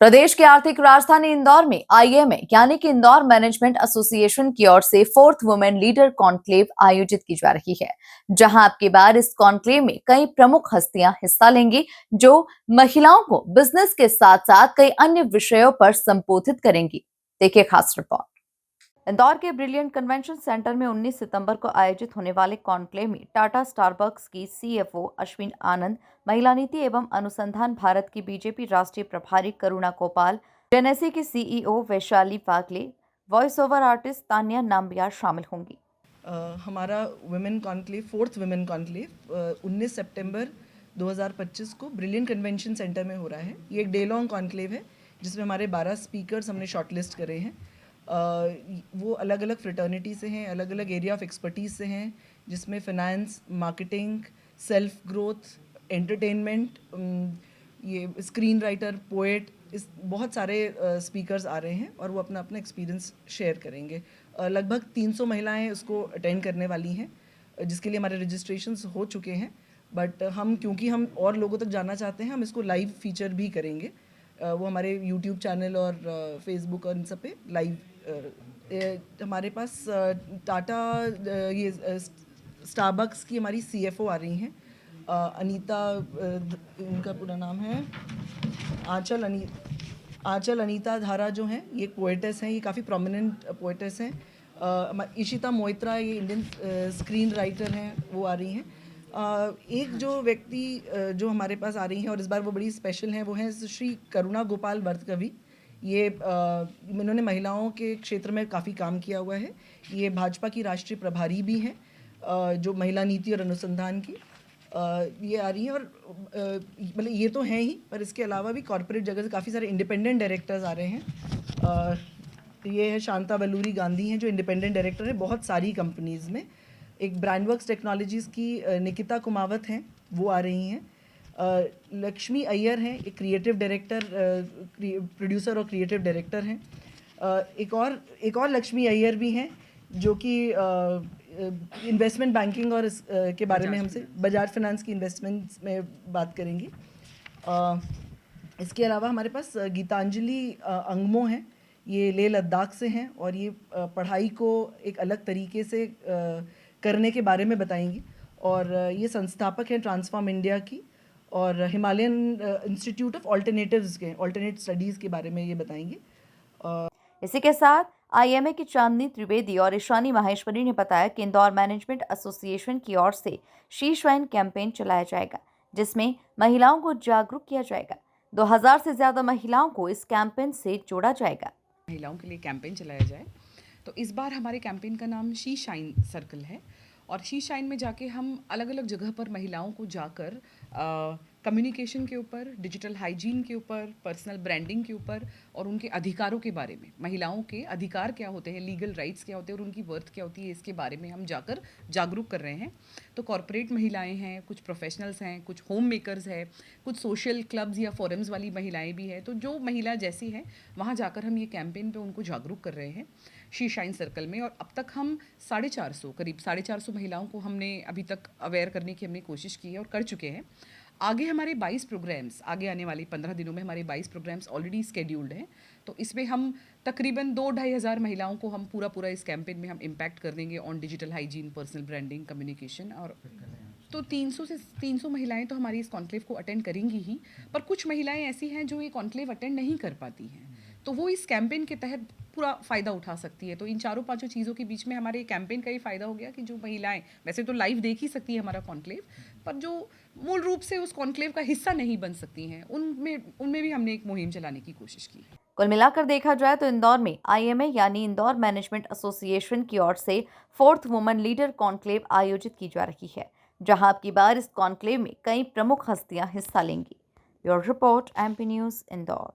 प्रदेश की आर्थिक राजधानी इंदौर में आईएमए यानी कि इंदौर मैनेजमेंट एसोसिएशन की ओर से 4th वुमेन लीडर कॉन्क्लेव आयोजित की जा रही है, जहां अब की बार इस कॉन्क्लेव में कई प्रमुख हस्तियां हिस्सा लेंगी जो महिलाओं को बिजनेस के साथ साथ कई अन्य विषयों पर संबोधित करेंगी। देखिए खास रिपोर्ट। इंदौर के ब्रिलियंट कन्वेंशन सेंटर में 19 सितंबर को आयोजित होने वाले कॉन्क्लेव में टाटा स्टारबक्स की सीएफओ अश्विन आनंद, महिला नीति एवं अनुसंधान भारत की बीजेपी राष्ट्रीय प्रभारी करुणा गोपाल, जेनेसी की सीईओ वैशाली पागले, voice over artist Tanya Nambiar शामिल होंगी। हमारा women conclave 4th women conclave 19 सितंबर 2025 को ब्रिलियंट कन्वेंशन सेंटर में हो रहा है। ये एक डे लॉन्ग कॉन्क्लेव है जिसमें हमारे 12 स्पीकर्स हमने शॉर्टलिस्ट करे हैं। वो अलग अलग फ्रेटर्निटी से हैं, अलग अलग एरिया ऑफ एक्सपर्टीज़ से हैं, जिसमें finance, marketing, self growth, entertainment, ये स्क्रीन राइटर, पोएट, इस बहुत सारे स्पीकर्स आ रहे हैं और वो अपना अपना एक्सपीरियंस शेयर करेंगे। लगभग 300 महिलाएं उसको अटेंड करने वाली हैं, जिसके लिए हमारे रजिस्ट्रेशंस हो चुके हैं। बट क्योंकि हम और लोगों तक जाना चाहते हैं, हम इसको लाइव फीचर भी करेंगे। वो हमारे यूट्यूब चैनल और फेसबुक और इन सब पे लाइव। हमारे पास टाटा ये स्टारबक्स की हमारी सीएफओ आ रही हैं, अनीता, इनका पूरा नाम है आंचल अनीता धारा जो हैं, ये पोएटेस हैं, ये काफ़ी प्रोमिनेंट पोएटेस हैं। इशिता मोइत्रा, ये इंडियन स्क्रीन राइटर हैं, वो आ रही हैं। एक जो व्यक्ति जो हमारे पास आ रही हैं और इस बार वो बड़ी स्पेशल हैं, वो हैं श्री करुणा गोपाल बर्तकवि। ये इन्होंने महिलाओं के क्षेत्र में काफ़ी काम किया हुआ है। ये भाजपा की राष्ट्रीय प्रभारी भी हैं, जो महिला नीति और अनुसंधान की। ये आ रही हैं और मतलब ये तो हैं ही, पर इसके अलावा भी कॉर्पोरेट जगह से काफ़ी सारे इंडिपेंडेंट डायरेक्टर्स आ रहे हैं। ये है शांता बलूरी गांधी हैं, जो इंडिपेंडेंट डायरेक्टर है बहुत सारी कंपनीज़ में। एक ब्रांडवर्क्स टेक्नोलॉजीज़ की निकिता कुमावत हैं, वो आ रही हैं। लक्ष्मी अय्यर हैं, एक क्रिएटिव डायरेक्टर, प्रोड्यूसर और क्रिएटिव डायरेक्टर हैं। एक और लक्ष्मी अय्यर भी हैं, जो कि इन्वेस्टमेंट बैंकिंग और के बारे में हमसे बजाज फाइनेंस की इन्वेस्टमेंट्स में बात करेंगी। इसके अलावा हमारे पास गीतांजलि अंगमो हैं, ये लेह लद्दाख से हैं और ये पढ़ाई को एक अलग तरीके से करने के बारे में बताएंगी। और ये संस्थापक हैं ट्रांसफॉर्म इंडिया की और Himalayan institute of alternate studies के बारे में ये बताएंगे। इसी के साथ आईएमए की चांदनी त्रिवेदी और ईशानी माहेश्वरी ने बताया कि इंदौर मैनेजमेंट एसोसिएशन की ओर से शी श्राइन कैंपेन चलाया जाएगा, जिसमें महिलाओं को जागरूक किया जाएगा। 2000 से ज्यादा महिलाओं को इस कैंपेन से जोड़ा जाएगा। महिलाओं के लिए कैंपेन चलाया जाए, तो इस बार हमारे कैंपेन का नाम शी शाइन सर्कल है और शी शाइन में जाके हम अलग अलग जगह पर महिलाओं को जाकर कम्युनिकेशन के ऊपर, डिजिटल हाइजीन के ऊपर, पर्सनल ब्रांडिंग के ऊपर और उनके अधिकारों के बारे में, महिलाओं के अधिकार क्या होते हैं, लीगल राइट्स क्या होते हैं और उनकी वर्थ क्या होती है, इसके बारे में हम जाकर जागरूक कर रहे हैं। तो कॉरपोरेट महिलाएं हैं, कुछ प्रोफेशनल्स हैं, कुछ होम मेकर्स हैं, कुछ सोशल क्लब्स या फोरम्स वाली महिलाएं भी हैं। तो जो महिला जैसी हैं वहाँ जाकर हम ये कैंपेन पे उनको जागरूक कर रहे हैं शी शाइन सर्कल में। और अब तक हम करीब 450 महिलाओं को हमने अभी तक अवेयर करने की हमने कोशिश की है और कर चुके हैं। आगे हमारे 22 प्रोग्राम्स, आगे आने वाले 15 दिनों में हमारे 22 प्रोग्राम्स ऑलरेडी स्केड्यूल्ड हैं। तो इसमें हम तकरीबन 2-2.5 हज़ार महिलाओं को हम पूरा इस कैंपेन में हम इम्पैक्ट कर देंगे on digital hygiene, personal branding, communication. और तो 300 महिलाएं तो हमारी इस कॉन्क्लेव को अटेंड करेंगी ही, पर कुछ महिलाएं ऐसी हैं जो ये कॉन्क्लेव अटेंड नहीं कर पाती हैं, तो वो इस कैंपेन के तहत पूरा फ़ायदा उठा सकती है। तो इन 4-5 चीज़ों के बीच में हमारे कैंपेन का ये फ़ायदा हो गया कि जो महिलाएं वैसे तो लाइव देख ही सकती है हमारा कॉन्क्लेव, पर जो मूल रूप से उस कॉन्क्लेव का हिस्सा नहीं बन सकती हैं, उनमें भी हमने एक मुहिम चलाने की कोशिश की है। कुल मिलाकर देखा जाए तो इंदौर में आईएमए यानी इंदौर मैनेजमेंट एसोसिएशन की ओर से 4th वुमेन लीडर कॉन्क्लेव आयोजित की जा रही है, जहां अब की बार इस कॉन्क्लेव में कई प्रमुख हस्तियां हिस्सा लेंगी। Bureau report, MP news, Indore.